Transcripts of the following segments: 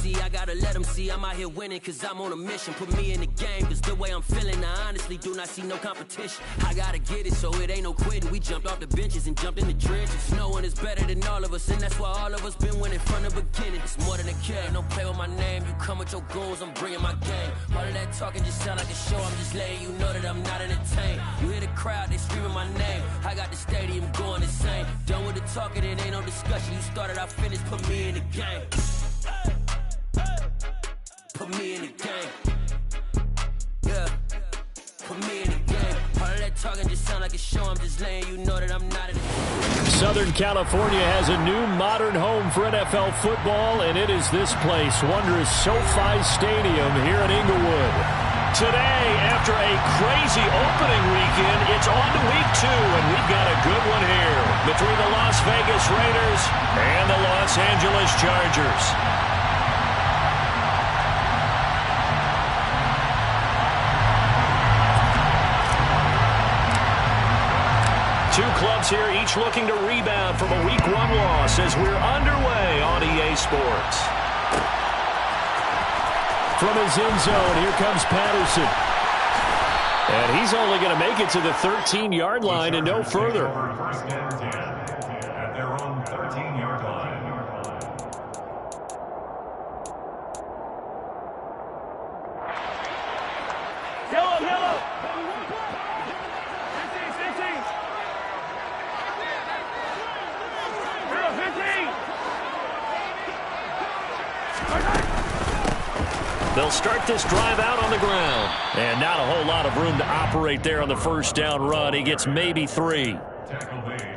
I gotta let them see I'm out here winning cause I'm on a mission. Put me in the game cause the way I'm feeling, I honestly do not see no competition. I gotta get it so it ain't no quitting. We jumped off the benches and jumped in the trenches. No one is better than all of us and that's why all of us been winning from the beginning. It's more than a care, don't play with my name. You come with your goons, I'm bringing my game. All of that talking just sound like a show. I'm just letting you know that I'm not entertained. You hear the crowd, they screaming my name. I got the stadium going insane. Done with the talking, it ain't no discussion. You started, I finished, put me in the game. Put me in the game. Yeah. Put me in the game. All of that talking just sound like a show. I'm just letting you know that I'm not in it. Southern California has a new modern home for NFL football, and it is this place, wondrous SoFi Stadium here in Inglewood. Today, after a crazy opening weekend, it's on to week 2, and we've got a good one here between the Las Vegas Raiders and the Los Angeles Chargers. Two clubs here, each looking to rebound from a Week 1 loss as we're underway on EA Sports. From his end zone, here comes Patterson. And he's only going to make it to the 13-yard line and no further. First and 10 at their own 13-yard line. Yellow! 15! They'll start this drive out on the ground. And not a whole lot of room to operate there on the first down run. He gets maybe 3.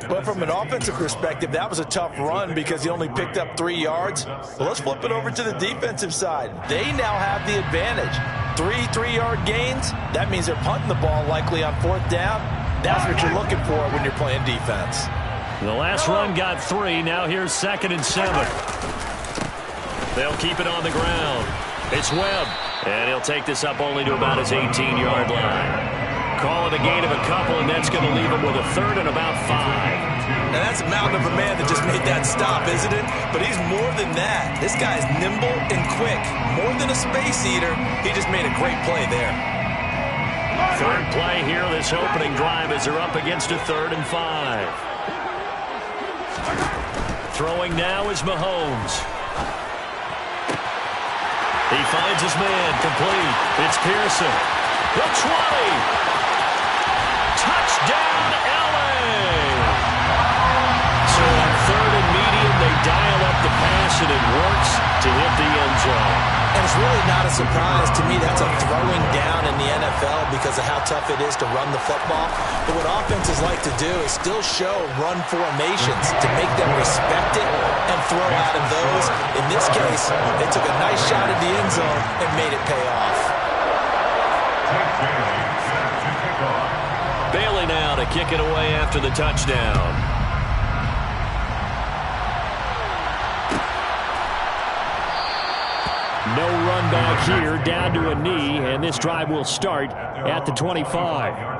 But from an offensive perspective, that was a tough run because he only picked up 3 yards. Well, let's flip it over to the defensive side. They now have the advantage. 3-3-yard gains, that means they're punting the ball likely on 4th down. That's what you're looking for when you're playing defense. The last run got 3. Now here's 2nd and 7. They'll keep it on the ground. It's Webb, and he'll take this up only to about his 18-yard line. Call it a gain of a couple, and that's going to leave him with a 3rd and about 5. Now that's a mountain of a man that just made that stop, isn't it? But he's more than that. This guy's nimble and quick. More than a space eater, he just made a great play there. 3rd play here, this opening drive, as they're up against a 3rd and 5. Throwing now is Mahomes. He finds his man, complete. It's Pearson. The 20. Touchdown, L.A. So on 3rd and medium, they dial up the pass, and it works to hit the end zone. And it's really not a surprise to me. That's a throwing down in the NFL because of how tough it is to run the football. But what offenses like to do is still show run formations to make them respect it and throw out of those. In this case, they took a nice shot at the end zone and made it pay off. Bailey now to kick it away after the touchdown. No run back here, down to a knee, and this drive will start at the 25.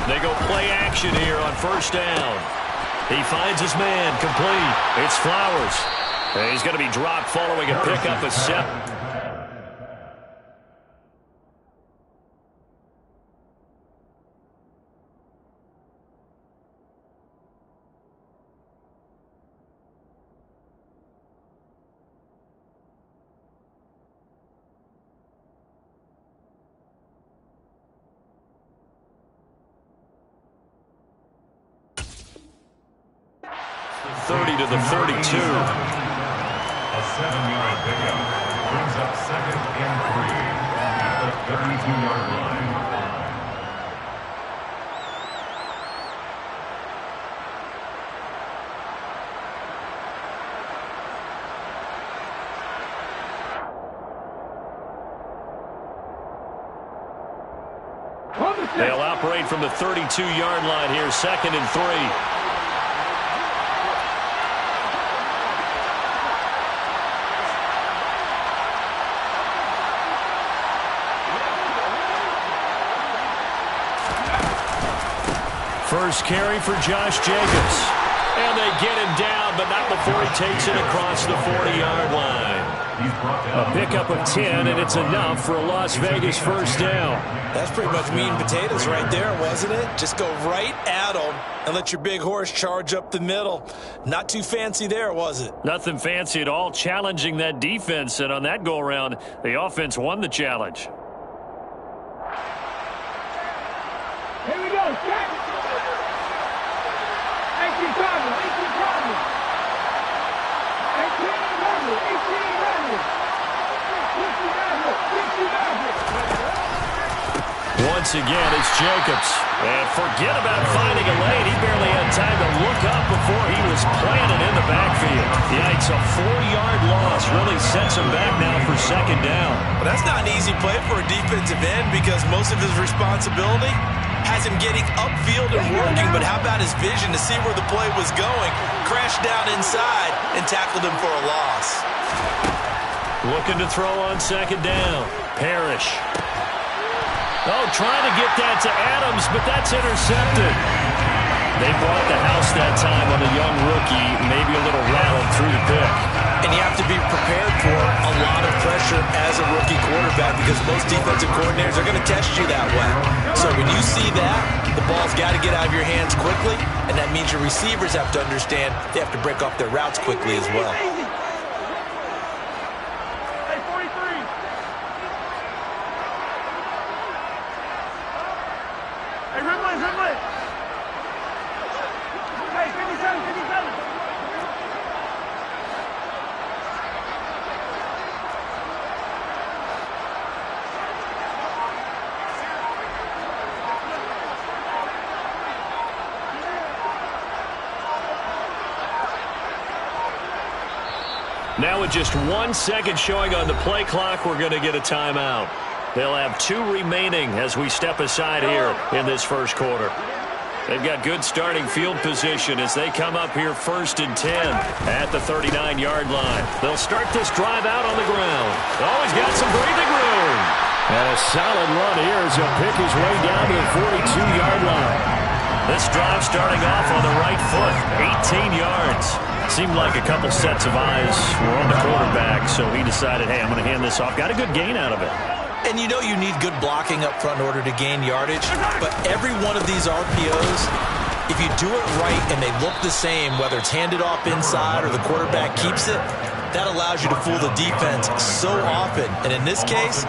They go play action here on 1st down. He finds his man, complete. It's Flowers. And he's going to be dropped following a pickup of 7. To the 32. A 7-yard pickup brings up 2nd and 3 at the 32-yard line. They'll operate from the 32-yard line here, 2nd and 3. First carry for Josh Jacobs. And they get him down, but not before he takes it across the 40-yard line. A pickup of 10, and it's enough for a Las Vegas first down. That's pretty much meat and potatoes right there, wasn't it? Just go right at them and let your big horse charge up the middle. Not too fancy there, was it? Nothing fancy at all, challenging that defense. And on that go-around, the offense won the challenge. Here we go, check. 18 Cardinals, 18 Cardinals. 18 Cardinals, 18 Cardinals. 50 Cardinals, 50 Cardinals. Once again, it's Jacobs. And forget about finding a lane. He barely had time to look up before he was planted in the backfield. Yikes, a 4-yard loss really sets him back now for 2nd down. Well, that's not an easy play for a defensive end because most of his responsibility has him getting upfield and working, but how about his vision to see where the play was going? Crashed down inside and tackled him for a loss. Looking to throw on 2nd down. Parrish. Oh, trying to get that to Adams, but that's intercepted. They bought the house that time on a young rookie, maybe a little rattled through the pick. And you have to be prepared for a lot of pressure as a rookie quarterback because most defensive coordinators are going to test you that way. So when you see that, the ball's got to get out of your hands quickly, and that means your receivers have to understand they have to break off their routes quickly as well. Hey, 43. Hey, Ridley, Ridley. Hey, 57, 57. Now with just 1 second showing on the play clock, we're going to get a timeout. They'll have 2 remaining as we step aside here in this first quarter. They've got good starting field position as they come up here 1st and 10 at the 39-yard line. They'll start this drive out on the ground. Always got some breathing room. And a solid run here as he'll pick his way down to the 42-yard line. This drive starting off on the right foot, 18 yards. Seemed like a couple sets of eyes were on the quarterback, so he decided, hey, I'm going to hand this off. Got a good gain out of it. And you know you need good blocking up front in order to gain yardage, but every one of these RPOs, if you do it right and they look the same, whether it's handed off inside or the quarterback keeps it, that allows you to fool the defense so often. And in this case,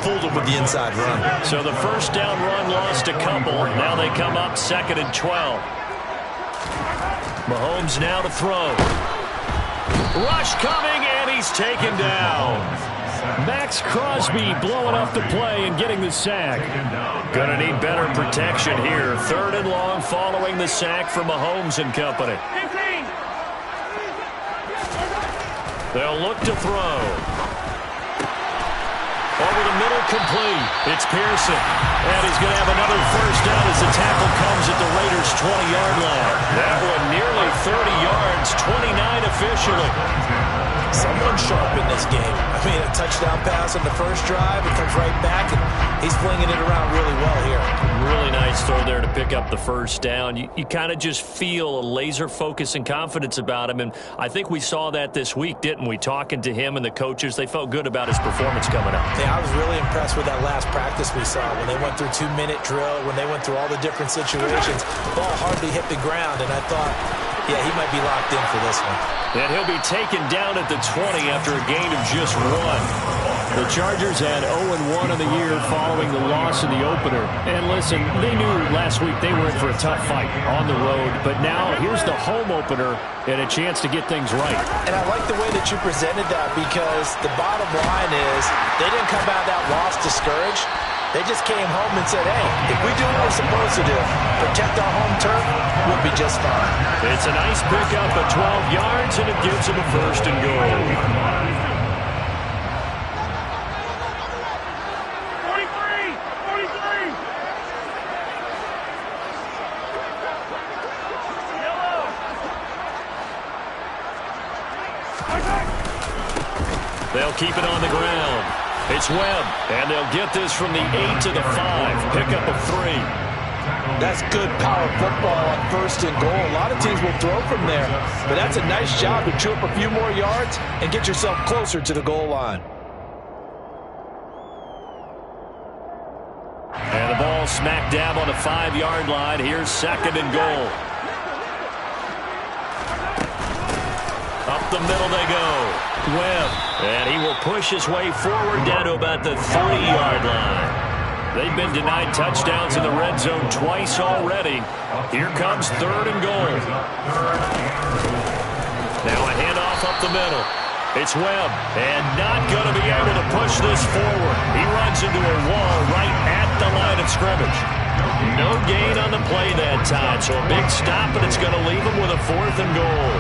fooled them with the inside run. So the first down run lost a couple. Now they come up 2nd and 12. Mahomes now to throw. Rush coming, and he's taken down. Max Crosby blowing up the play and getting the sack. Gonna need better protection here. 3rd and long following the sack from Mahomes and company. 15. They'll look to throw. Over the middle, complete. It's Pearson. And he's going to have another first down as the tackle comes at the Raiders' 20-yard line. That one nearly 30 yards, 29 officially. Someone sharp in this game. I mean, a touchdown pass on the first drive. It comes right back, and he's flinging it around really well here. Really nice throw there to pick up the first down. You kind of just feel a laser focus and confidence about him, and I think we saw that this week, didn't we? Talking to him and the coaches, they felt good about his performance coming up. Yeah, I was really impressed with that last practice we saw when they went through 2-minute drill, when they went through all the different situations. Ball hardly hit the ground, and I thought, yeah, he might be locked in for this one. And he'll be taken down at the 20 after a gain of just 1. The Chargers had 0-1 in the year following the loss in the opener. And listen, they knew last week they were in for a tough fight on the road. But now here's the home opener and a chance to get things right. And I like the way that you presented that because the bottom line is they didn't come out of that loss discouraged. They just came home and said, hey, if we do what we're supposed to do, protect our home turf, we'll be just fine. It's a nice pickup of 12 yards, and it gives them a 1st and goal. 43. They'll keep it on the ground. It's Webb, and they'll get this from the 8 to the 5. Pickup of 3. That's good power football on 1st and goal. A lot of teams will throw from there, but that's a nice job to chew up a few more yards and get yourself closer to the goal line. And the ball smack dab on the 5-yard line. Here's 2nd and goal. Up the middle they go. Webb, and he will push his way forward down to about the 3-yard line. They've been denied touchdowns in the red zone twice already. Here comes 3rd and goal. Now a handoff up the middle. It's Webb, and not going to be able to push this forward. He runs into a wall right at the line of scrimmage. No gain on the play that time, so a big stop, and it's going to leave him with a 4th and goal.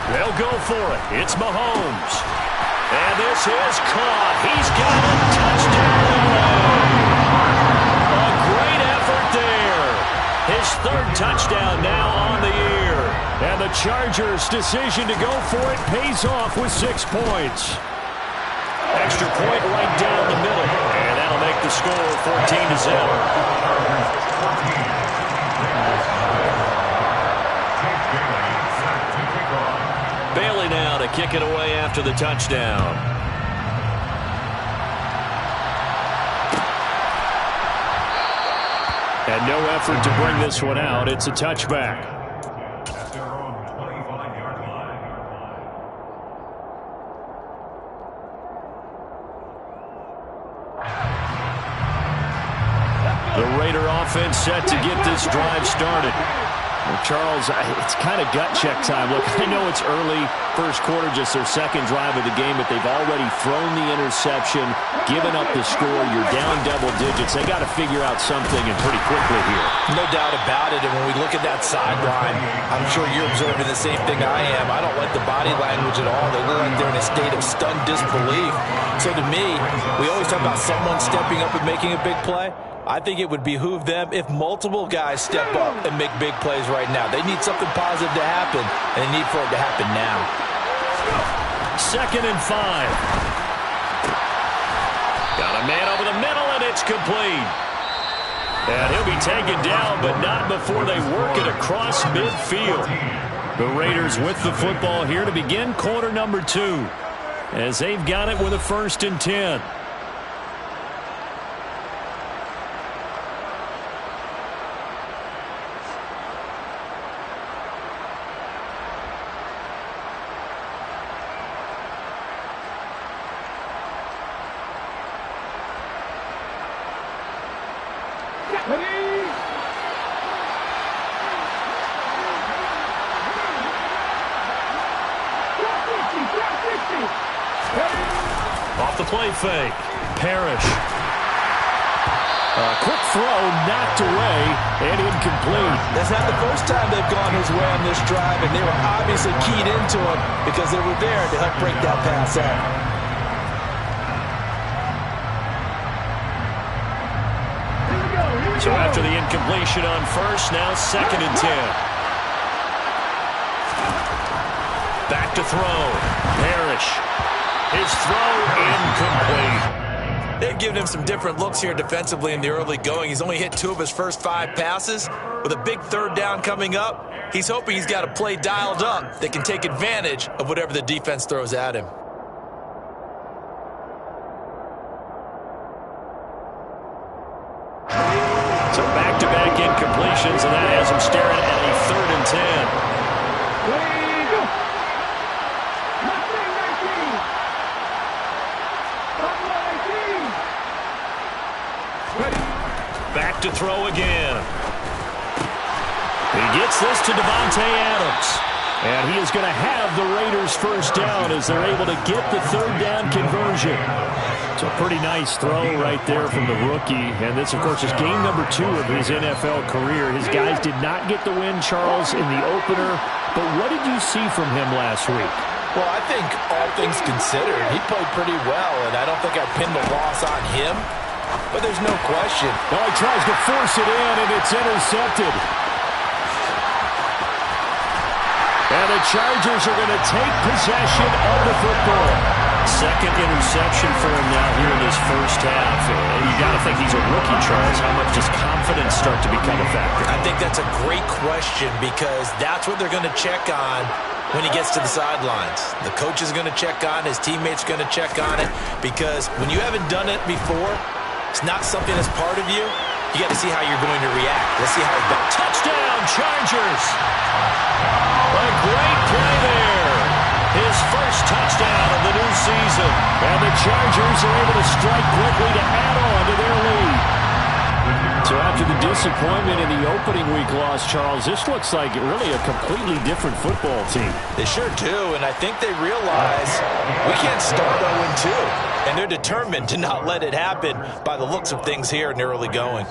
They'll go for it. It's Mahomes. And this is caught. He's got a touchdown. A great effort there. His 3rd touchdown now on the year. And the Chargers' decision to go for it pays off with 6 points. Extra point right down the middle. And that'll make the score 14-0. Bailey now to kick it away after the touchdown. And no effort to bring this one out. It's a touchback. At their own 25-yard line. The Raider offense set to get this drive started. Well, Charles, it's kind of gut check time. Look, I know it's early, first quarter, just their 2nd drive of the game, but they've already thrown the interception, given up the score. You're down double digits. They got to figure out something, and pretty quickly here. No doubt about it, and when we look at that sideline, I'm sure you're observing the same thing I am. I don't like the body language at all. They look like they're in a state of stunned disbelief. So to me, we always talk about someone stepping up and making a big play. I think it would behoove them if multiple guys step up and make big plays right now. They need something positive to happen, and they need for it to happen now. 2nd and 5. Got a man over the middle, and it's complete. And he'll be taken down, but not before they work it across midfield. The Raiders with the football here to begin quarter number 2, as they've got it with a 1st and 10. Off the play fake. Parrish. A quick throw knocked away and incomplete. That's not the first time they've gone his way on this drive, and they were obviously keyed into him because they were there to help break that pass out. So after the incompletion on 1st, now 2nd and 10. Back to throw. Parrish. His throw incomplete. They've given him some different looks here defensively in the early going. He's only hit 2 of his first 5 passes. With a big 3rd down coming up, he's hoping he's got a play dialed up that can take advantage of whatever the defense throws at him. So back-to-back incompletions, and that has him staring at a 3rd and 10. Back to throw again. He gets this to Davante Adams. And he is going to have the Raiders' 1st down as they're able to get the 3rd down conversion. It's a pretty nice throw right there from the rookie. And this, of course, is game number 2 of his NFL career. His guys did not get the win, Charles, in the opener. But what did you see from him last week? Well, I think all things considered, he played pretty well. And I don't think I pinned the loss on him. But there's no question. Oh, he tries to force it in, and it's intercepted. And the Chargers are going to take possession of the football. Second interception for him now here in this first half. You got to think he's a rookie, Charles. How much does confidence start to become a factor? I think that's a great question because that's what they're going to check on when he gets to the sidelines. The coach is going to check on, his teammates are going to check on it, because when you haven't done it before, it's not something that's part of you. You got to see how you're going to react. Let's see how it goes. Touchdown, Chargers! A great play there. His first touchdown of the new season. And the Chargers are able to strike quickly to add on to their lead. So after the disappointment in the opening week loss, Charles, this looks like really a completely different football team. They sure do, and I think they realize we can't start 0-2. And they're determined to not let it happen by the looks of things here in the early going.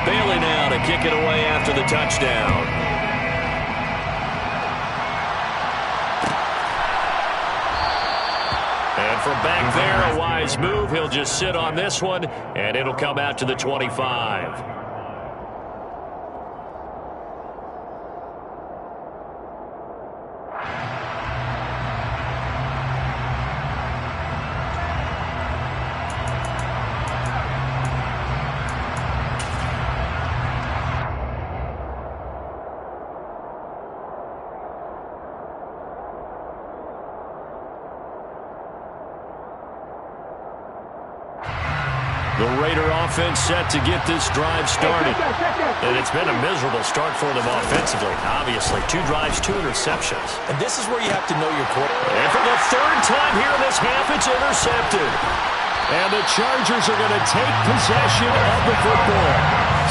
Bailey now to kick it away after the touchdown. And from back there, a wise move. He'll just sit on this one, and it'll come out to the 25. The Raider offense set to get this drive started. And it's been a miserable start for them offensively. Obviously, 2 drives, 2 interceptions. And this is where you have to know your quarterback. And for the third time here in this half, it's intercepted. And the Chargers are going to take possession of the football.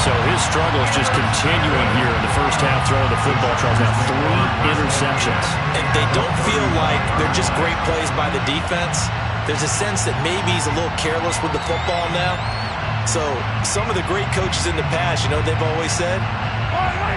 So his struggles just continuing here in the first half throwing the football. Charles now 3 interceptions. And they don't feel like they're just great plays by the defense. There's a sense that maybe he's a little careless with the football now. So some of the great coaches in the past, you know, they've always said,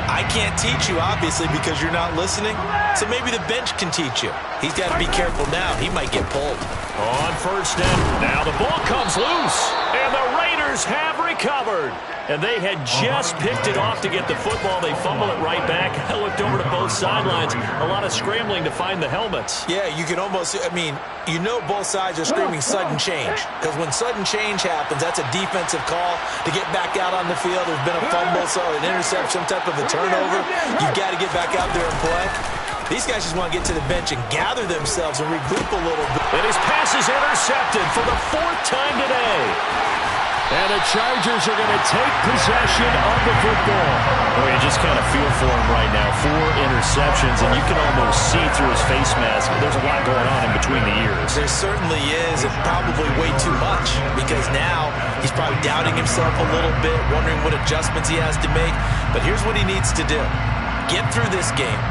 I can't teach you, obviously, because you're not listening. So maybe the bench can teach you. He's got to be careful now. He might get pulled. On first down. Now the ball comes loose. And the Raiders have recovered. And they had just picked it off to get the football. They fumble it right back. I looked over to both sidelines. A lot of scrambling to find the helmets. Yeah, you can almost, I mean, you know both sides are screaming sudden change. Because when sudden change happens, that's a defensive call to get back out on the field. There's been a fumble, so an interception, some type of a turnover. You've got to get back out there and play. These guys just want to get to the bench and gather themselves and regroup a little bit. And his pass is intercepted for the 4th time today. And the Chargers are going to take possession of the football. Oh, you just kind of feel for him right now. 4 interceptions, and you can almost see through his face mask. There's a lot going on in between the ears. There certainly is, and probably way too much, because now he's probably doubting himself a little bit, wondering what adjustments he has to make. But here's what he needs to do. Get through this game.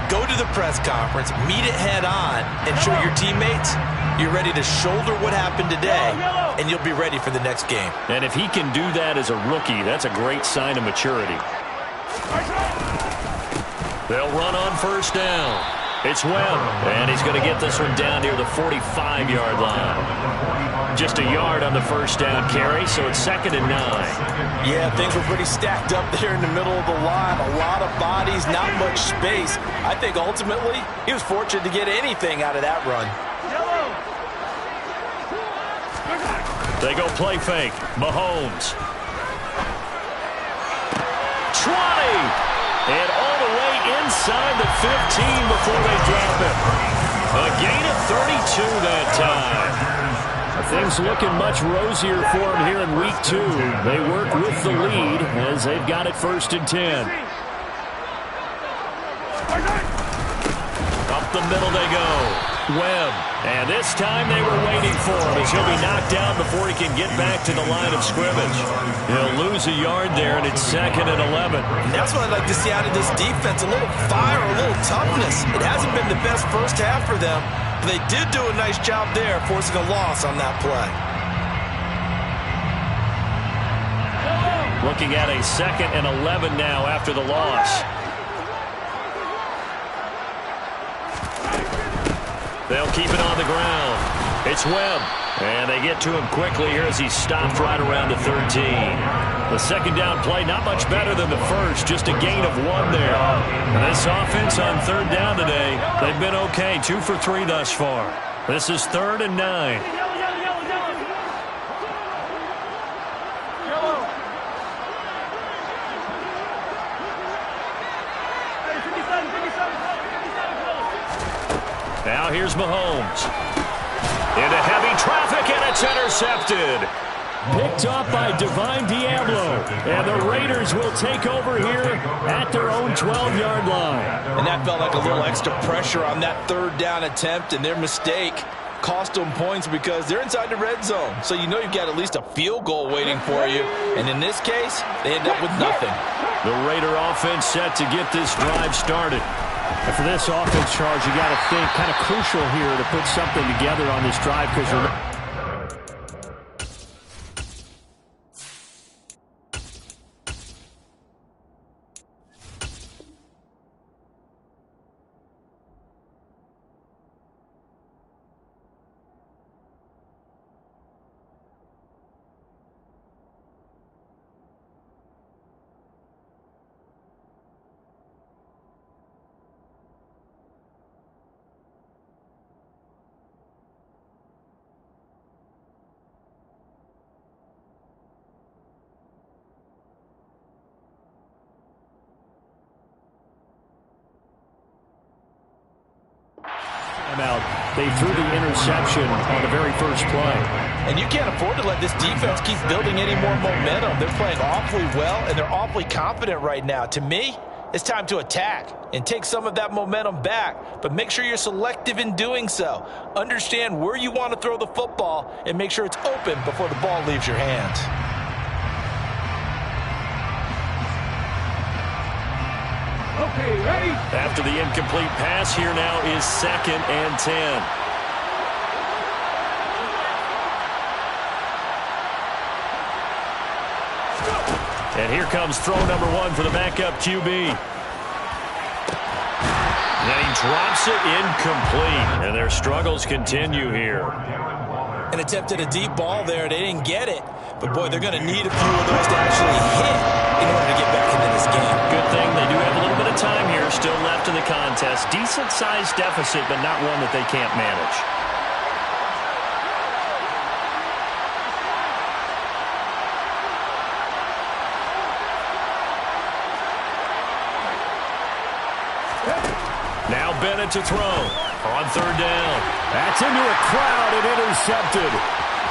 Go to the press conference, meet it head on, and show your teammates you're ready to shoulder what happened today, and you'll be ready for the next game. And if he can do that as a rookie, that's a great sign of maturity. They'll run on first down. It's Webb, and he's going to get this one down near the 45-yard line. Just a yard on the first down carry, so it's 2nd and 9. Yeah, things were pretty stacked up there in the middle of the line. A lot of bodies, not much space. I think ultimately he was fortunate to get anything out of that run. They go play fake. Mahomes. 20! And all the way inside the 15 before they drop it. A gain of 32 that time. Things looking much rosier for them here in week 2. They work with the lead as they've got it 1st and 10. Up the middle they go. Webb. And this time they were waiting for him as he'll be knocked down before he can get back to the line of scrimmage. He'll lose a yard there, and it's 2nd and 11. And that's what I'd like to see out of this defense, a little fire, a little toughness. It hasn't been the best first half for them, but they did do a nice job there forcing a loss on that play. Looking at a 2nd and 11 now after the loss. They'll keep it on the ground. It's Webb. And they get to him quickly here as he stopped right around the 13. The second down play, not much better than the first, just a gain of 1 there. And this offense on third down today, they've been okay, 2 for 3 thus far. This is 3rd and 9. Now here's Mahomes. Into heavy traffic, and it's intercepted. Picked up by Divine Diablo. And the Raiders will take over here at their own 12-yard line. And that felt like a little extra pressure on that third down attempt, and their mistake cost them points because they're inside the red zone. So you know you've got at least a field goal waiting for you. And in this case, they end up with nothing. The Raider offense set to get this drive started. And for this offense, Charles, you got to think kind of crucial here to put something together on this drive because you're... They threw the interception on the very first play. And you can't afford to let this defense keep building any more momentum. They're playing awfully well, and they're awfully confident right now. To me, it's time to attack and take some of that momentum back, but make sure you're selective in doing so. Understand where you want to throw the football and make sure it's open before the ball leaves your hands. Okay, ready? After the incomplete pass, here now is 2nd and 10. And here comes throw number 1 for the backup QB. And he drops it incomplete. And their struggles continue here. And attempted a deep ball there. They didn't get it. But, boy, they're going to need a few of those to actually hit in order to get back into this game. Good thing they do have a little bit of time here still left in the contest. Decent-sized deficit, but not one that they can't manage. Now Bennett to throw on third down. That's into a crowd and intercepted.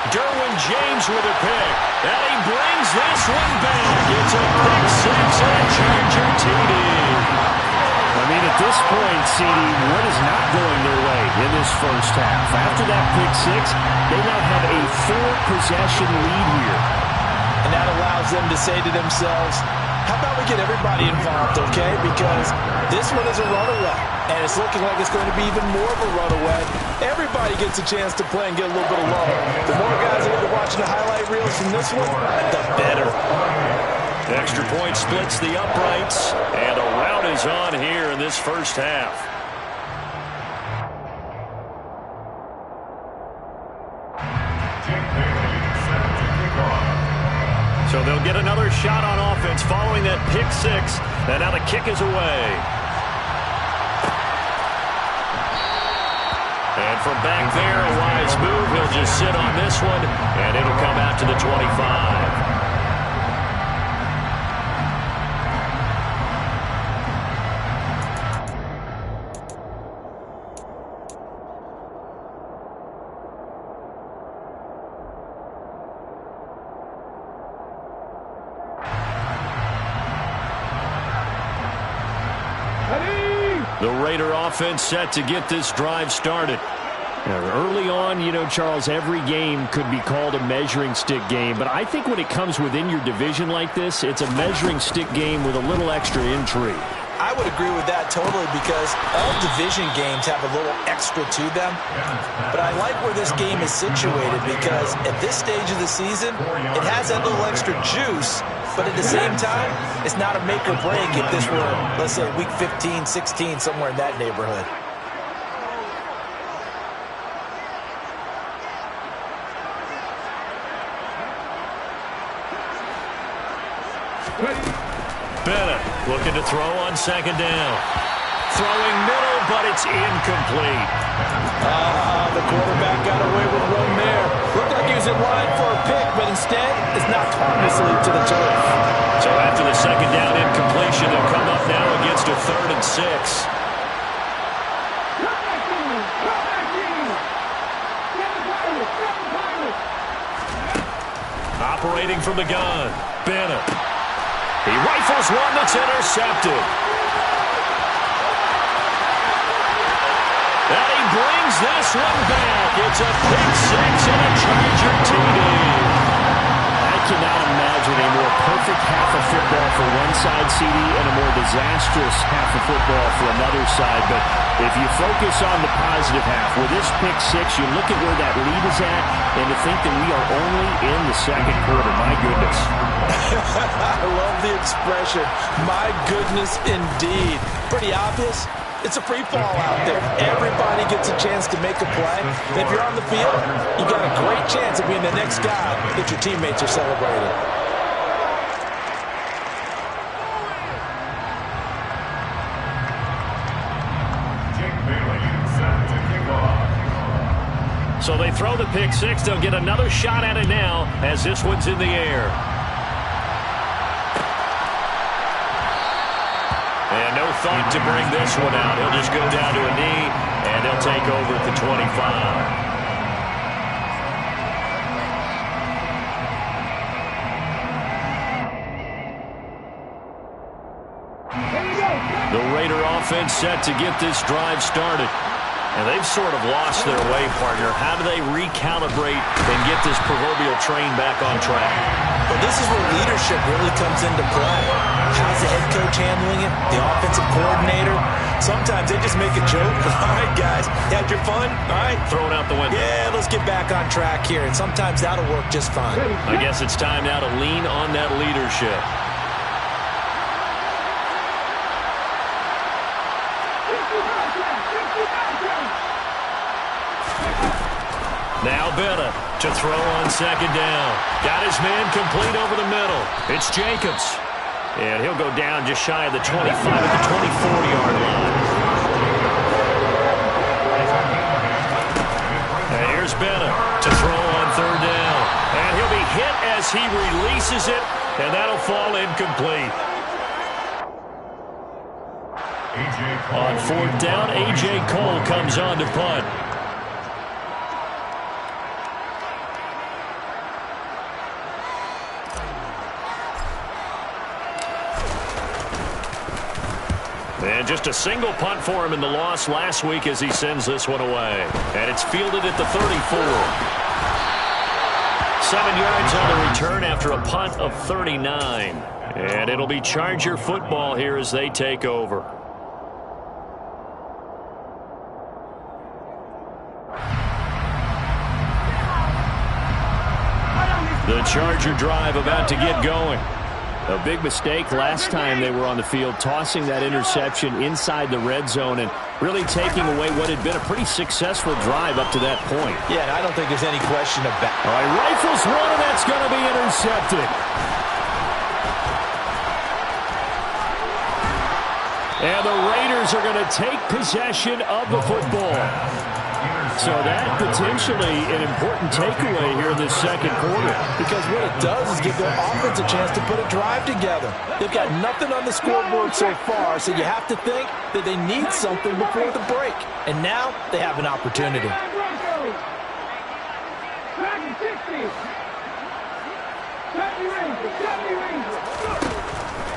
Derwin James with a pick. And he brings this one back. It's a pick 6 and a Charger TD. I mean, at this point, CD, what is not going their way in this first half? After that pick 6, they now have a 4-possession lead here. And that allows them to say to themselves, how about we get everybody involved, okay? Because this one is a runaway, and it's looking like it's going to be even more of a runaway. Everybody gets a chance to play and get a little bit of love. The more guys that are watching the highlight reels from this one, the better. The extra point splits the uprights, and a rout is on here in this first half. So they'll get another shot on offense following that pick 6, and now the kick is away. And from back there, a wise move. He'll just sit on this one, and it'll come out to the 25. The Raider offense set to get this drive started. Now, early on, you know, Charles, every game could be called a measuring stick game. But I think when it comes within your division like this, it's a measuring stick game with a little extra intrigue. I would agree with that totally because all division games have a little extra to them. But I like where this game is situated because at this stage of the season, it has that little extra juice. But at the same time, it's not a make or break if this were, let's say, week 15, 16, somewhere in that neighborhood. Looking to throw on second down. Throwing middle, but it's incomplete. The quarterback got away with one there. Looked like he was in line for a pick, but instead it's knocked harmlessly to the turf. So after the second down incompletion, they'll come up now against a 3rd and 6. Operating from the gun, Bennett. He rifles one that's intercepted. And he brings this one back. It's a pick 6 and a Charger TD. I cannot imagine a more perfect half of football for one side, CD, and a more disastrous half of football for another side. But if you focus on the positive half, with this pick 6, you look at where that lead is at, and to think that we are only in the second quarter. My goodness. I love the expression. My goodness, indeed. Pretty obvious. It's a free fall out there. Everybody gets a chance to make a play. And if you're on the field, you got a great chance of being the next guy that your teammates are celebrating. Jake Bailey set to kick off. So they throw the pick 6. They'll get another shot at it now as this one's in the air. And no thought to bring this one out. He'll just go down to a knee, and they'll take over at the 25. The Raider offense set to get this drive started. And they've sort of lost their way, partner. How do they recalibrate and get this proverbial train back on track? Well, this is where leadership really comes into play. How's the head coach handling it? The offensive coordinator? Sometimes they just make a joke. All right, guys, had your fun? All right. Throw it out the window. Yeah, let's get back on track here. And sometimes that'll work just fine. I guess it's time now to lean on that leadership. Now Bennett to throw on second down. Got his man complete over the middle. It's Jacobs. And he'll go down just shy of the 25 at the 24-yard line. And here's Bennett to throw on third down. And he'll be hit as he releases it, and that'll fall incomplete. On fourth down, A.J. Cole comes on to punt. And just a single punt for him in the loss last week as he sends this one away. And it's fielded at the 34. 7 yards on the return after a punt of 39. And it'll be Charger football here as they take over. The Charger drive about to get going. A big mistake last time they were on the field, tossing that interception inside the red zone and really taking away what had been a pretty successful drive up to that point. Yeah, and I don't think there's any question about it. All right, rifles one, and that's going to be intercepted. And the Raiders are going to take possession of the football. So that potentially an important takeaway here in this second quarter. Because what it does is give their offense a chance to put a drive together. They've got nothing on the scoreboard so far, so you have to think that they need something before the break. And now they have an opportunity.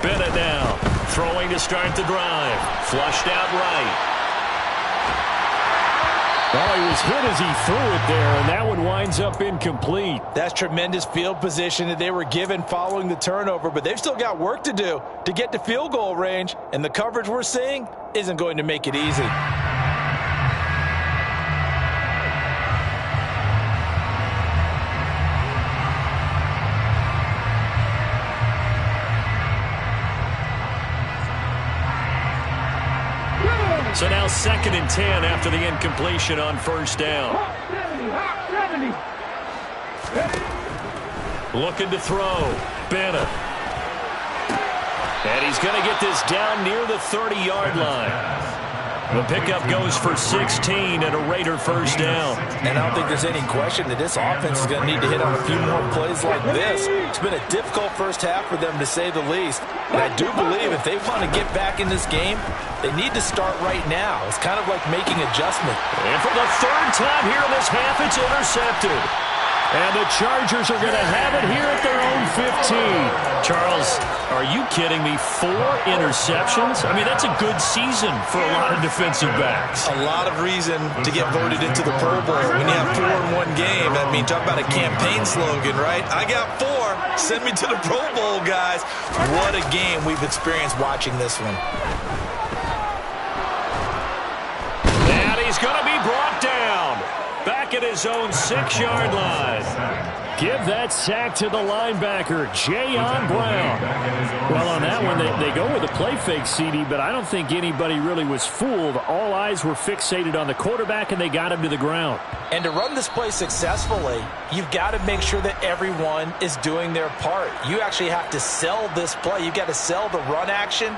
Bennett now throwing to start the drive. Flushed out right. Well, he was hit as he threw it there, and that one winds up incomplete. That's tremendous field position that they were given following the turnover, but they've still got work to do to get to field goal range, and the coverage we're seeing isn't going to make it easy. So now 2nd and 10 after the incompletion on first down. Looking to throw. Bennett. And he's going to get this down near the 30-yard line. The pickup goes for 16 and a Raider first down. And I don't think there's any question that this offense is going to need to hit on a few more plays like this. It's been a difficult first half for them, to say the least. And I do believe if they want to get back in this game, they need to start right now. It's kind of like making adjustment. And for the third time here in this half, it's intercepted. And the Chargers are going to have it here at their own 15. Charles, are you kidding me? 4 interceptions? I mean, that's a good season for a lot of defensive backs. A lot of reason to get voted into the Pro Bowl when you have 4 in one game. I mean, talk about a campaign slogan, right? I got 4. Send me to the Pro Bowl, guys. What a game we've experienced watching this one. And he's going to be brought down. Back at his own 6-yard line. Give that sack to the linebacker, Jayon Brown. Well, on that one, they go with a play fake, CD, but I don't think anybody really was fooled. All eyes were fixated on the quarterback, and they got him to the ground. And to run this play successfully, you've got to make sure that everyone is doing their part. You actually have to sell this play. You've got to sell the run action.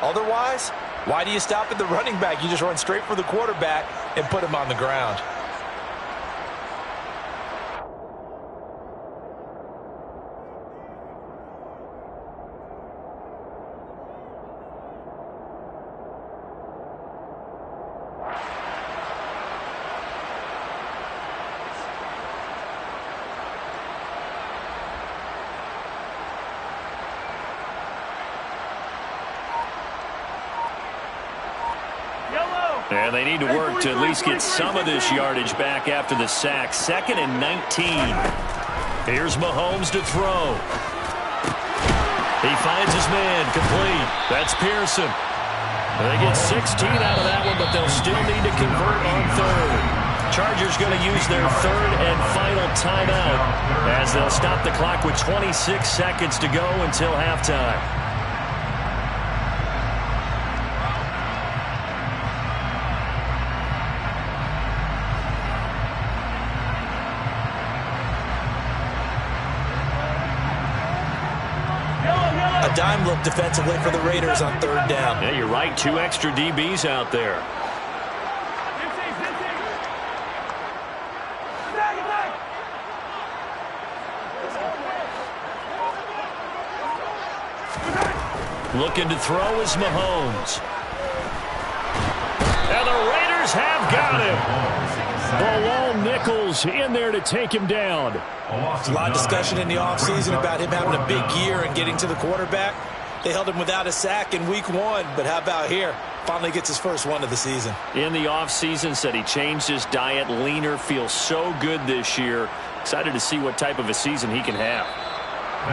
Otherwise, why do you stop at the running back? You just run straight for the quarterback and put him on the ground. And they need to work to at least get some of this yardage back after the sack. 2nd and 19. Here's Mahomes to throw. He finds his man, complete. That's Pearson. They get 16 out of that one, but they'll still need to convert on 3rd. Chargers going to use their 3rd and final timeout as they'll stop the clock with 26 seconds to go until halftime. A dime look defensively for the Raiders on 3rd down. Yeah, you're right. 2 extra DBs out there. Looking to throw is Mahomes. And the Raiders have got him. Bilal Nichols in there to take him down. There's a lot of discussion in the offseason about him having a big year and getting to the quarterback. They held him without a sack in week 1, but how about here? Finally gets his first one of the season. In the offseason, said he changed his diet, leaner, feels so good this year. Excited to see what type of a season he can have.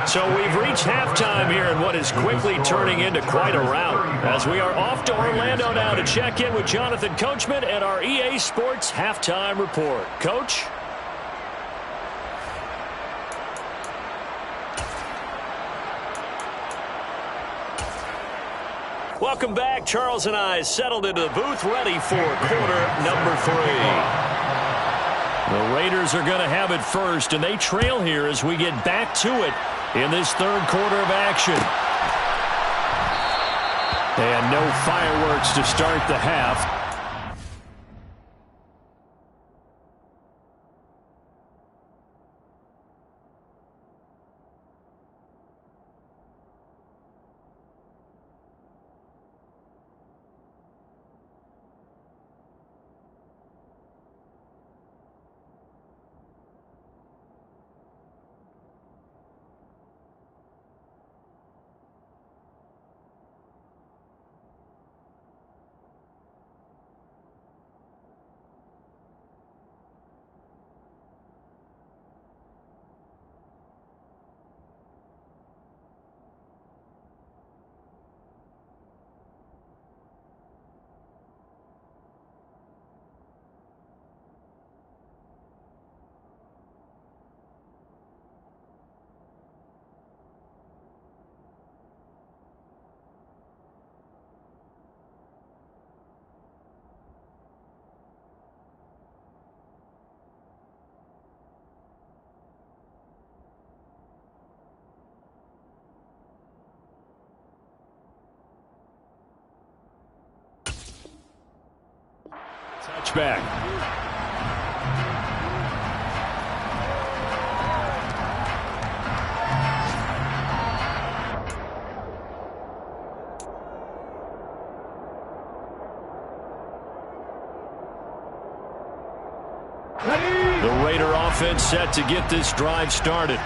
So we've reached halftime here in what is quickly turning into quite a rout, as we are off to Orlando now to check in with Jonathan Coachman and our EA Sports Halftime Report. Coach? Welcome back. Charles and I settled into the booth, ready for quarter number 3. The Raiders are going to have it first, and they trail here as we get back to it in this 3rd quarter of action. And no fireworks to start the half. back. The Raider offense set to get this drive started.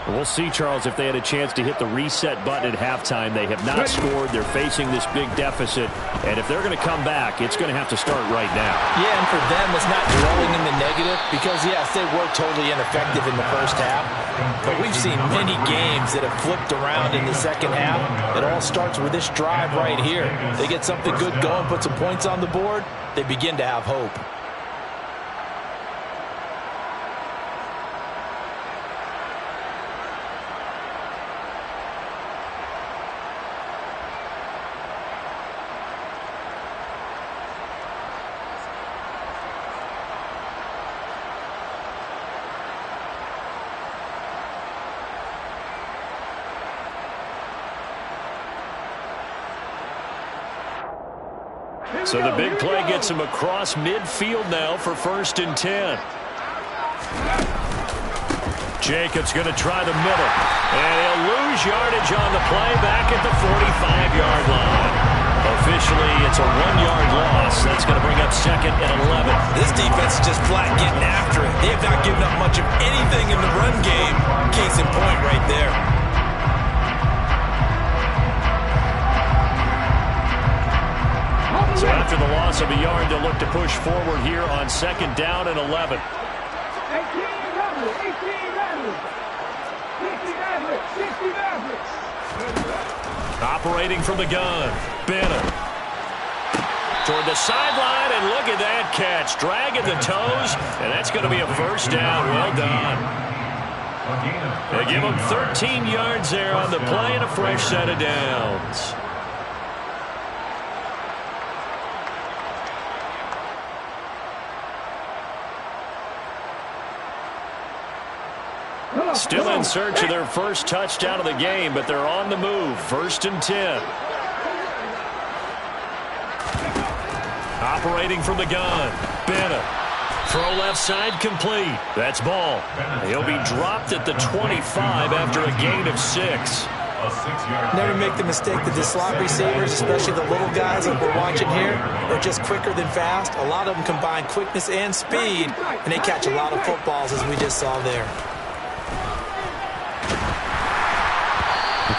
We'll see, Charles, if they had a chance to hit the reset button at halftime. They have not scored. They're facing this big deficit. And if they're going to come back, it's going to have to start right now. Yeah, and for them, it's not dwelling in the negative because, yes, they were totally ineffective in the first half. But we've seen many games that have flipped around in the second half. It all starts with this drive right here. They get something good going, put some points on the board, they begin to have hope. So the big play gets him across midfield now for 1st and 10. Jacobs going to try the middle. And he'll lose yardage on the play back at the 45-yard line. Officially, it's a 1-yard loss. That's going to bring up 2nd and 11. This defense is just flat getting after it. They have not given up much of anything in the run game. Case in point right there. So after the loss of a yard, they'll look to push forward here on 2nd down and 11. 18 Mavericks. 60 Mavericks. Operating from the gun, Bennett. Toward the sideline, and look at that catch. Dragging the toes, and that's going to be a 1st down. Well done. They give him 13 yards there on the play and a fresh set of downs. Still in search of their first touchdown of the game, but they're on the move. 1st and 10. Operating from the gun, Bennett. Throw left side complete. That's ball. He'll be dropped at the 25 after a gain of 6. Never make the mistake that the slot receivers, especially the little guys that we're watching here, are just quicker than fast. A lot of them combine quickness and speed, and they catch a lot of footballs, as we just saw there.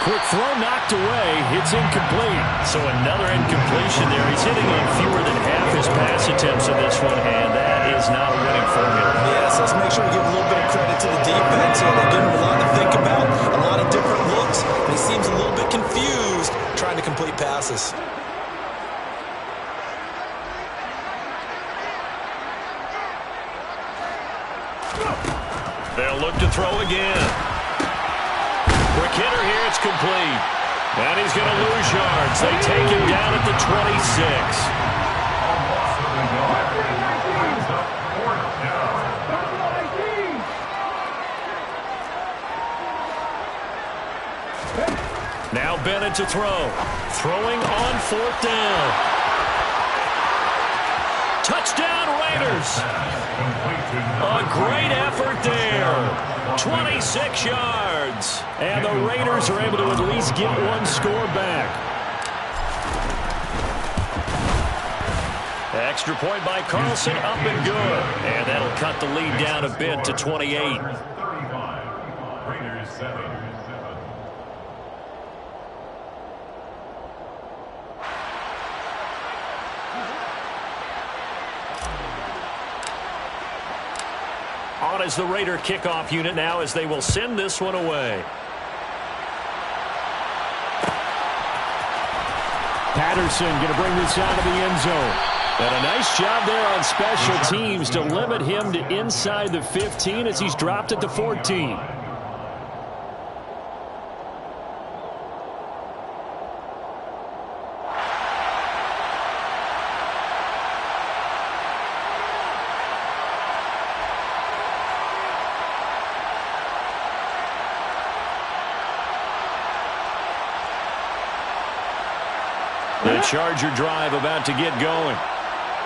Quick throw knocked away. It's incomplete. So another incompletion there. He's hitting on fewer than half his pass attempts in this one, and that is not a winning formula. Yes, let's make sure we give a little bit of credit to the defense here. They give him a lot to think about, a lot of different looks, and he seems a little bit confused trying to complete passes. They'll look to throw again. Quick hitter here, it's complete. And he's going to lose yards. They take him down at the 26. Now Bennett to throw. Throwing on 4th down. Touchdown Raiders. A great effort there. 26 yards. And the Raiders are able to at least get one score back. Extra point by Carlson, up and good. And that'll cut the lead down a bit to 28. 35. Raiders 7. On as the Raider kickoff unit now as they will send this one away. Patterson going to bring this out of the end zone. And a nice job there on special teams to limit him to inside the 15 as he's dropped at the 14. The Charger drive about to get going.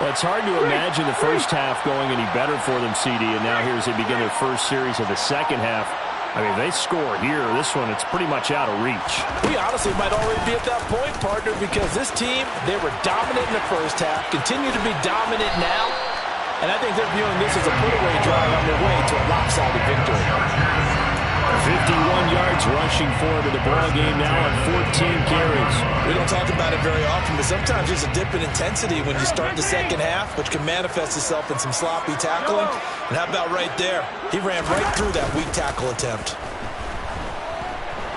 Well, it's hard to imagine the first half going any better for them, CD, and now here as they begin their first series of the second half. I mean, they score here. This one, it's pretty much out of reach. We honestly might already be at that point, partner, because this team, they were dominant in the first half, continue to be dominant now, and I think they're viewing this as a put-away drive on their way to a lopsided victory. 51 yards rushing forward to the ball game now on 14 carries. We don't talk about it very often, but sometimes there's a dip in intensity when you start the second half, which can manifest itself in some sloppy tackling. And how about right there? He ran right through that weak tackle attempt.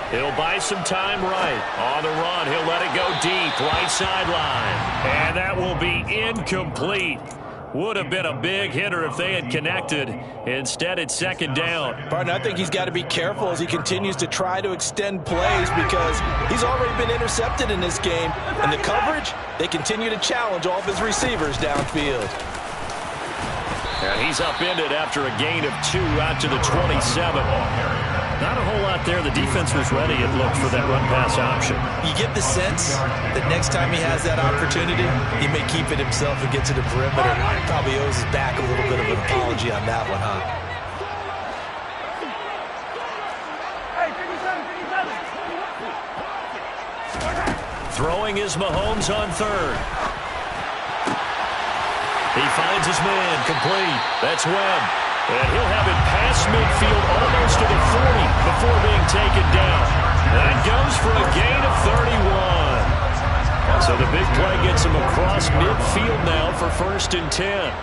He'll buy some time right. On the run, he'll let it go deep, right sideline. And that will be incomplete. Would have been a big hitter if they had connected. Instead, it's second down. Partner, I think he's got to be careful as he continues to try to extend plays because he's already been intercepted in this game. And the coverage, they continue to challenge all of his receivers downfield. And he's upended after a gain of 2 out to the 27. Not a whole lot there. The defense was ready, it looked, for that run-pass option. You get the sense that next time he has that opportunity, he may keep it himself and get to the perimeter. Probably owes his back a little bit of an apology on that one, huh? Throwing is Mahomes on third. He finds his man, complete. That's Webb. And he'll have it past midfield almost to the 40 before being taken down. That goes for a gain of 31. So the big play gets him across midfield now for 1st and 10.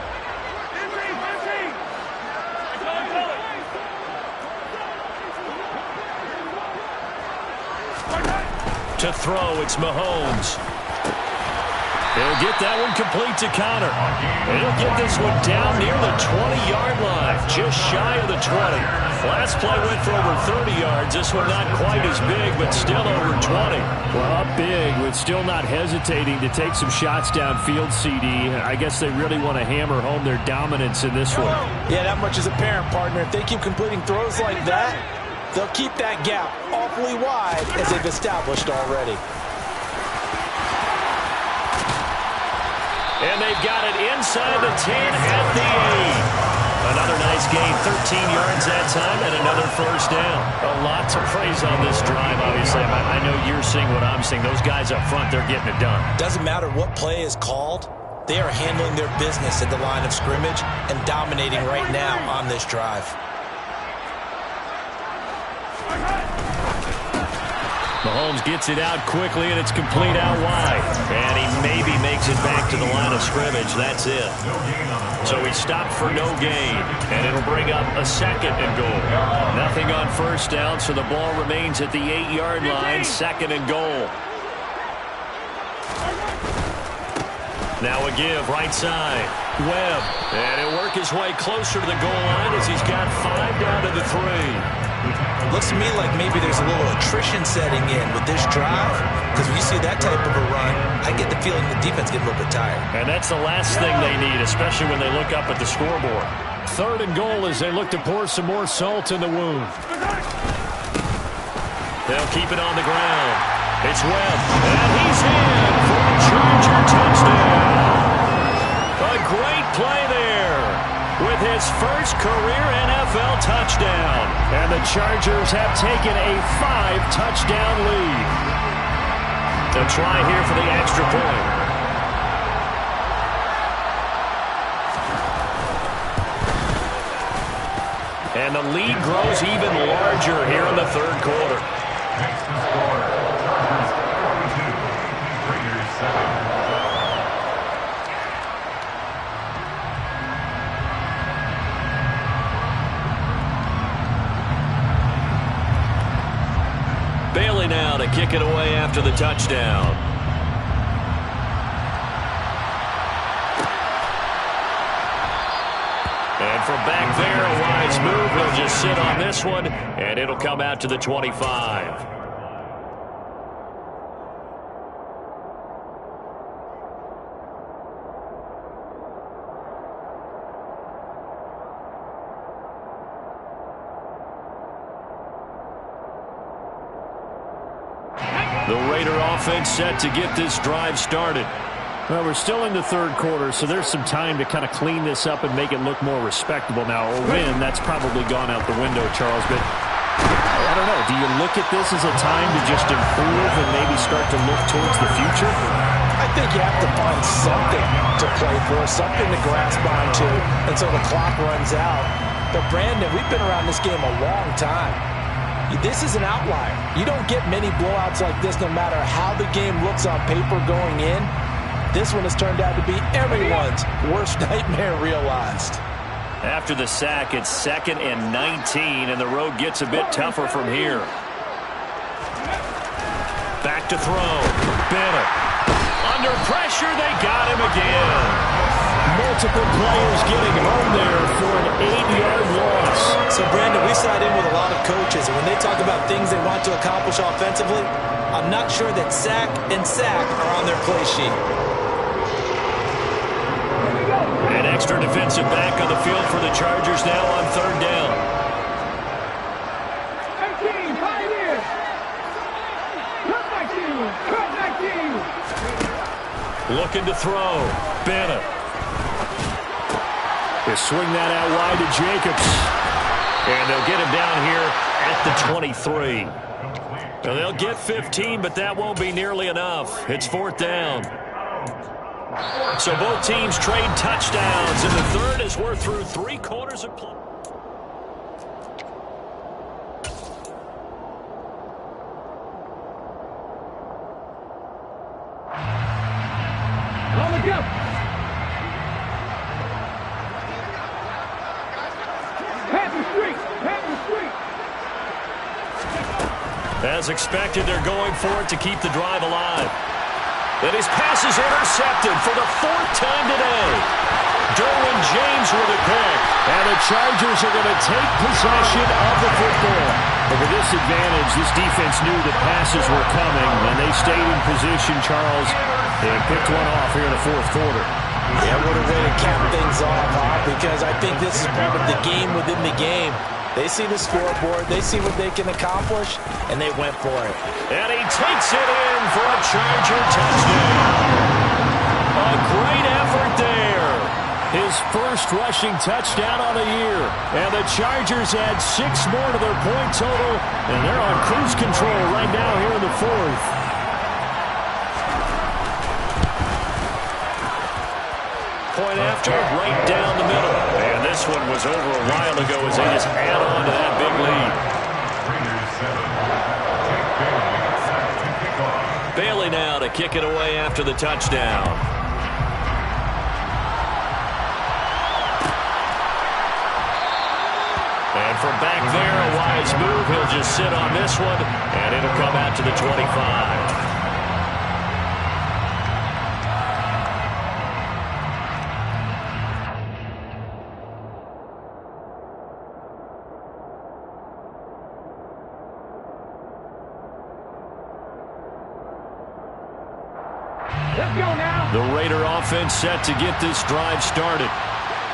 To throw, it's Mahomes. He'll get that one complete to Connor. And he'll get this one down near the 20-yard line, just shy of the 20. Last play went for over 30 yards. This one not quite as big, but still over 20. Well, up big, but still not hesitating to take some shots downfield, CD. I guess they really want to hammer home their dominance in this one. Yeah, that much is apparent, partner. If they keep completing throws like that, they'll keep that gap awfully wide as they've established already. And they've got it inside the 10 at the 8. Another nice gain, 13 yards that time, and another first down. A lot to praise on this drive, obviously. I know you're seeing what I'm seeing. Those guys up front, they're getting it done. Doesn't matter what play is called. They are handling their business at the line of scrimmage and dominating right now on this drive. Mahomes gets it out quickly, and it's complete out wide. And he maybe makes it back to the line of scrimmage. That's it. So he stopped for no gain, and it'll bring up a 2nd and goal. Nothing on first down, so the ball remains at the 8-yard line, 2nd and goal. Now a give, right side. Webb, and he'll work his way closer to the goal line as he's got 5 down to the 3. Looks to me like maybe there's a little attrition setting in with this drive, because when you see that type of a run, I get the feeling the defense getting a little bit tired. And that's the last thing they need, especially when they look up at the scoreboard. 3rd and goal as they look to pour some more salt in the wound. They'll keep it on the ground. It's Webb, and he's in for a Charger touchdown. A great play there with his first career NFL touchdown. And the Chargers have taken a 5-touchdown lead. They'll try here for the extra point. And the lead grows even larger here in the 3rd quarter. Next to score, Chargers 42, Raiders 7. Bailey now to kick it away after the touchdown. And from back there, a wise move. He'll just sit on this one, and it'll come out to the 25. The Raider offense set to get this drive started. Well, we're still in the third quarter, so there's some time to kind of clean this up and make it look more respectable. Now, a win, that's probably gone out the window, Charles, but I don't know. Do you look at this as a time to just improve and maybe start to look towards the future? I think you have to find something to play for, something to grasp onto until the clock runs out. But, Brandon, we've been around this game a long time. This is an outlier. You don't get many blowouts like this no matter how the game looks on paper going in. This one has turned out to be everyone's worst nightmare realized. After the sack, it's 2nd and 19, and the road gets a bit tougher from here. Back to throw. Bennett. Under pressure, they got him again. Multiple players getting home there for an 8-yard loss. So, Brandon, we sat in with a lot of coaches, and when they talk about things they want to accomplish offensively, I'm not sure that sack and sack are on their play sheet. An extra defensive back on the field for the Chargers now on 3rd down. 18, 5 years. Cut 19. Looking to throw. Bennett. They swing that out wide to Jacobs. And they'll get him down here at the 23. Now they'll get 15, but that won't be nearly enough. It's 4th down. So both teams trade touchdowns, and the third as we're through 3 quarters of play. On the go. Panther Street. Panther Street. As expected, they're going for it to keep the drive alive. And his pass is intercepted for the 4th time today. Derwin James with a pick. And the Chargers are going to take possession of the football. But with this advantage, this defense knew the passes were coming, and they stayed in position, Charles, and picked one off here in the 4th quarter. Yeah, what a way to cap things off, huh? Because I think this is part of the game within the game. They see the scoreboard, they see what they can accomplish, and they went for it. And he takes it in for a Charger touchdown. A great effort there. His first rushing touchdown on the year. And the Chargers add 6 more to their point total, and they're on cruise control right now here in the 4th. Point after, right down the middle. And this one was over a while ago as they just add on to that big lead. Bailey now to kick it away after the touchdown. And from back there, a wise move. He'll just sit on this one, and it'll come out to the 25. Let's go now. The Raider offense set to get this drive started.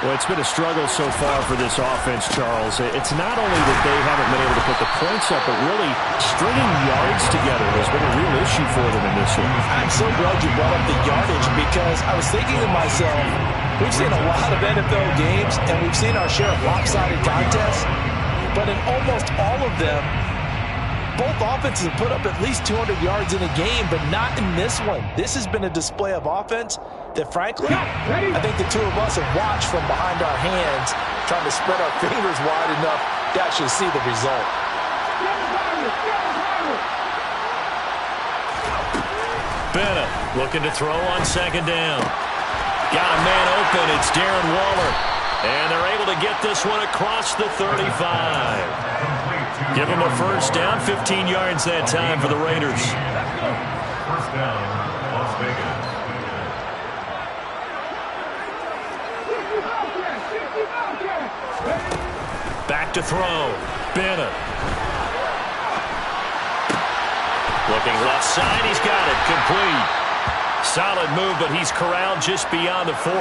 Well, it's been a struggle so far for this offense, Charles. It's not only that they haven't been able to put the points up, but really stringing yards together has been a real issue for them in this one. I'm so glad you brought up the yardage because I was thinking to myself, we've seen a lot of NFL games and we've seen our share of lopsided contests, but in almost all of them, both offenses have put up at least 200 yards in a game, but not in this one. This has been a display of offense that, frankly, I think the two of us have watched from behind our hands, trying to spread our fingers wide enough to actually see the result. Bennett looking to throw on 2nd down. Got a man open. It's Darren Waller. And they're able to get this one across the 35. Give him a 1st down, 15 yards that time for the Raiders. 1st down, Las Vegas. Back to throw. Bennett. Looking left side. He's got it. Complete. Solid move, but he's corralled just beyond the 40.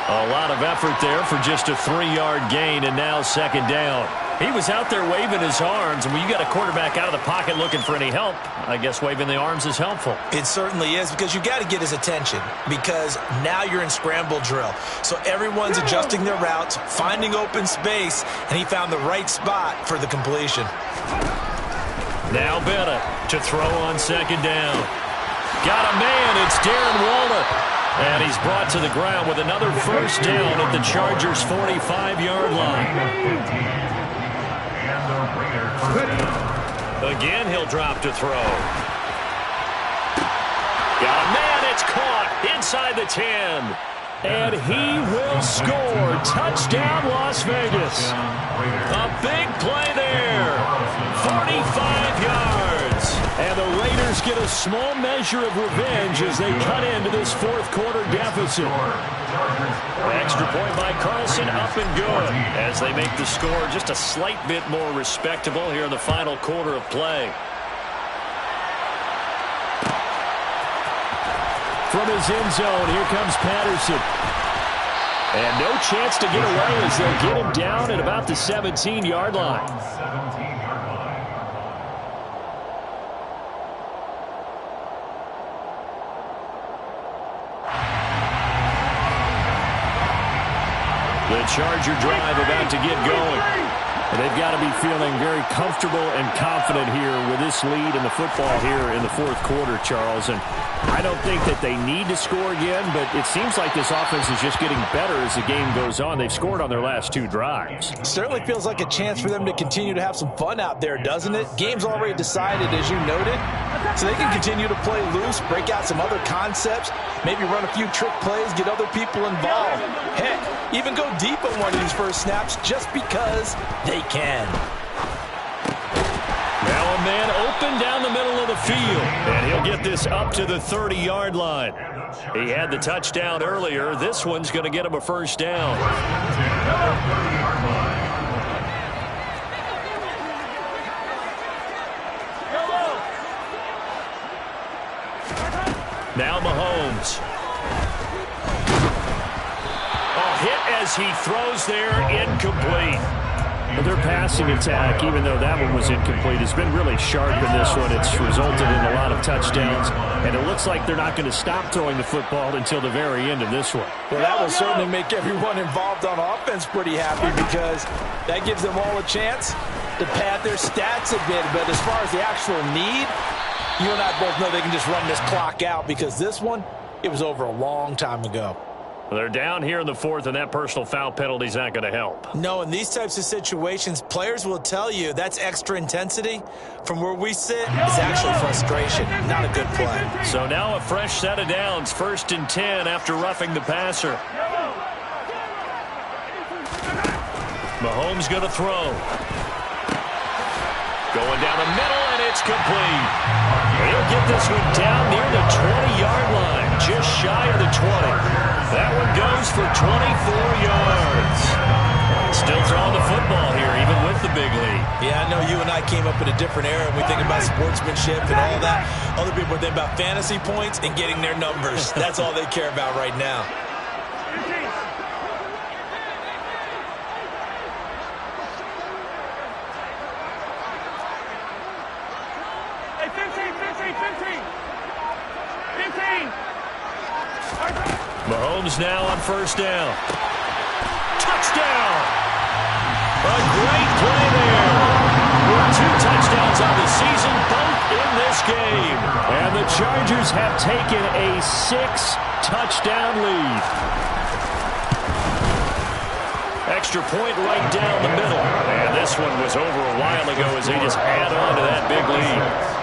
A lot of effort there for just a 3-yard gain, and now 2nd down. He was out there waving his arms, and when you got a quarterback out of the pocket looking for any help, I guess waving the arms is helpful. It certainly is, because you got to get his attention, because now you're in scramble drill. So everyone's adjusting their routes, finding open space, and he found the right spot for the completion. Now Bennett to throw on second down. Got a man, it's Darren Waller. And he's brought to the ground with another first down at the Chargers' 45-yard line. Again, he'll drop to throw. Got a man, it's caught inside the 10. And he will score. Touchdown, Las Vegas. A big play there. 45 yards. And the Raiders get a small measure of revenge as they cut into this fourth quarter deficit. Extra point by Carlson, up and good, as they make the score just a slight bit more respectable here in the final quarter of play. From his end zone, here comes Patterson. And no chance to get away as they'll get him down at about the 17-yard line. The Charger drive about to get going. They've got to be feeling very comfortable and confident here with this lead in the football here in the fourth quarter, Charles. And I don't think that they need to score again, but it seems like this offense is just getting better as the game goes on. They've scored on their last two drives. Certainly feels like a chance for them to continue to have some fun out there, doesn't it? Game's already decided, as you noted, so they can continue to play loose, break out some other concepts, maybe run a few trick plays, get other people involved. Heck, even go deep on one of these first snaps just because they can. Now a man open down the middle of the field, and he'll get this up to the 30-yard line. He had the touchdown earlier. This one's going to get him a first down. Now Mahomes. A hit as he throws there, incomplete. Their passing attack, even though that one was incomplete, has been really sharp in this one. It's resulted in a lot of touchdowns, and it looks like they're not going to stop throwing the football until the very end of this one. Well, that will certainly make everyone involved on offense pretty happy, because that gives them all a chance to pad their stats a bit. But as far as the actual need, you and I both know they can just run this clock out, because this one, it was over a long time ago. Well, they're down here in the fourth, and that personal foul penalty is not going to help. No, in these types of situations, players will tell you that's extra intensity. From where we sit, it's actually frustration, not a good play. So now a fresh set of downs, 1st and 10 after roughing the passer. Mahomes going to throw. Going down the middle, and it's complete. He'll get this one down near the 20-yard line, just shy of the 20. That one goes for 24 yards. Still throwing the football here, even with the big lead. Yeah, I know you and I came up in a different era, and we think about sportsmanship and all that. Other people think about fantasy points and getting their numbers. That's all they care about right now. Hey, 15. Mahomes now on first down. Touchdown! A great play there. With 2 touchdowns on the season, both in this game. And the Chargers have taken a 6-touchdown lead. Extra point right down the middle. And this one was over a while ago as they just add on to that big lead.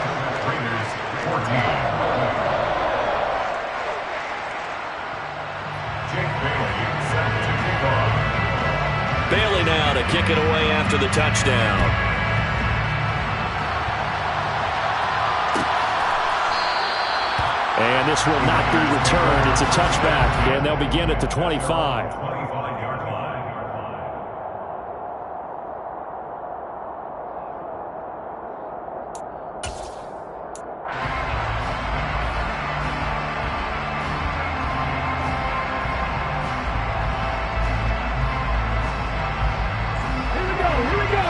Bailey now to kick it away after the touchdown. And this will not be returned. It's a touchback, and they'll begin at the 25.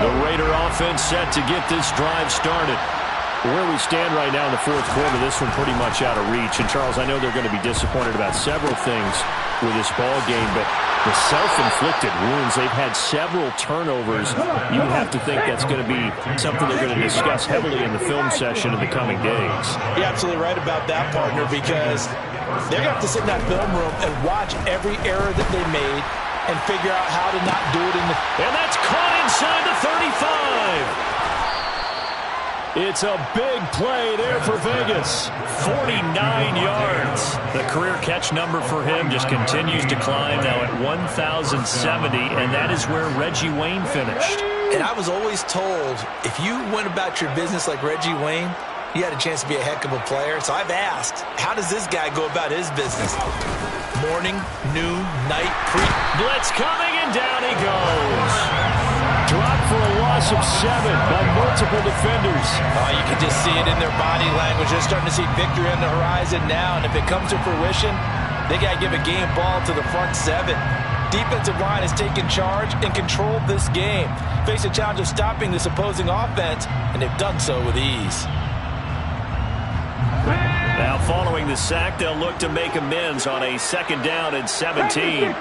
The offense set to get this drive started. Where we stand right now in the fourth quarter, this one pretty much out of reach. And, Charles, I know they're going to be disappointed about several things with this ball game, but the self-inflicted wounds, they've had several turnovers. You would have to think that's going to be something they're going to discuss heavily in the film session in the coming days. You're absolutely right about that, partner, because they're going to have to sit in that film room and watch every error that they made and figure out how to not do it in the... And that's caught inside the 35. It's a big play there for Vegas. 49 yards. The career catch number for him just continues to climb, now at 1,070, and that is where Reggie Wayne finished. And I was always told, if you went about your business like Reggie Wayne, you had a chance to be a heck of a player. So I've asked, how does this guy go about his business? Morning, noon, night, blitz coming, and down he goes. Dropped for a loss of 7 by multiple defenders. Oh, you can just see it in their body language. They're starting to see victory on the horizon now, and if it comes to fruition, they got to give a game ball to the front 7. Defensive line has taken charge and controlled this game. Face a challenge of stopping this opposing offense, and they've done so with ease. Now, following the sack, they'll look to make amends on a 2nd down and 17.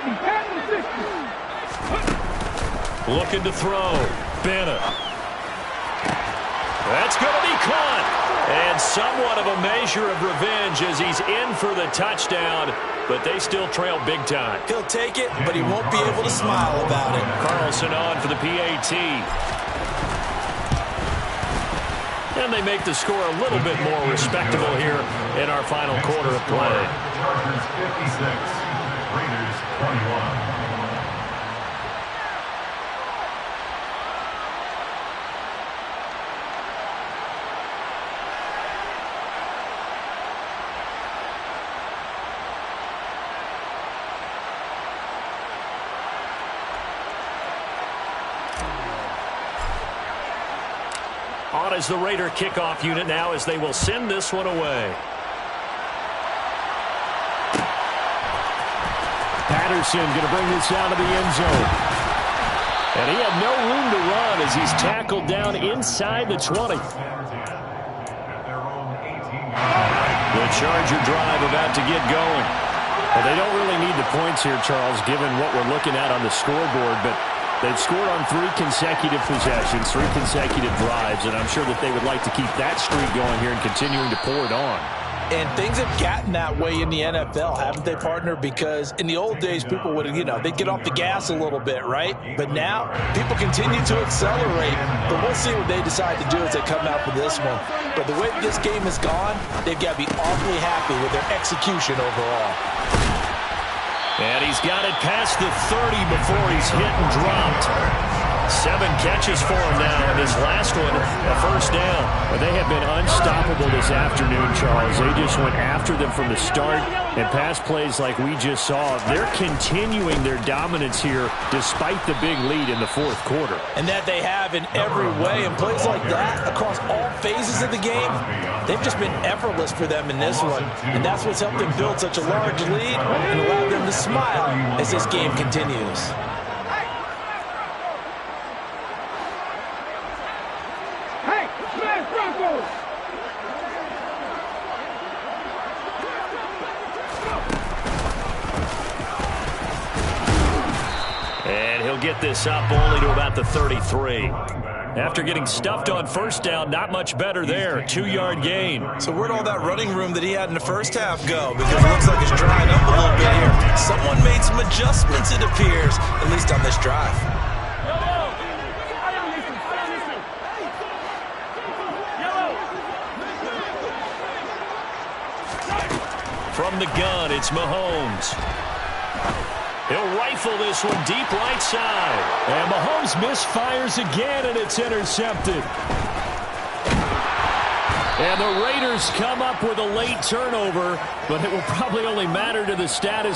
Looking to throw. Bennett. That's going to be caught. And somewhat of a measure of revenge as he's in for the touchdown, but they still trail big time. He'll take it, but he won't be able to smile about it. Carlson on for the PAT. And they make the score a little bit more respectable here in our final quarter of play. Chargers 56, Raiders 21. On as the Raider kickoff unit now as they will send this one away. Patterson going to bring this out of the end zone. And he had no room to run as he's tackled down inside the 20. The Charger drive about to get going. Well, they don't really need the points here, Charles, given what we're looking at on the scoreboard, but they've scored on 3 consecutive possessions, 3 consecutive drives, and I'm sure that they would like to keep that streak going here and continuing to pour it on. And things have gotten that way in the NFL, haven't they, partner? Because in the old days, people would, they'd get off the gas a little bit, right? But now, people continue to accelerate. But we'll see what they decide to do as they come out for this one. But the way this game has gone, they've got to be awfully happy with their execution overall. And he's got it past the 30 before he's hit and dropped. 7 catches for him now, and his last one, a first down. But they have been unstoppable this afternoon, Charles. They just went after them from the start, and pass plays like we just saw. They're continuing their dominance here despite the big lead in the fourth quarter. And that they have in every way, and plays like that across all phases of the game, they've just been effortless for them in this one. And that's what's helped them build such a large lead and allowed them to smile as this game continues. And he'll get this up only to about the 33. After getting stuffed on first down, not much better there. 2-yard gain. So where'd all that running room that he had in the first half go? Because it looks like it's drying up a little bit here. Someone made some adjustments, it appears, at least on this drive. From the gun, it's Mahomes. He'll rifle this one deep right side. And Mahomes misfires again, and it's intercepted. And the Raiders come up with a late turnover, but it will probably only matter to the status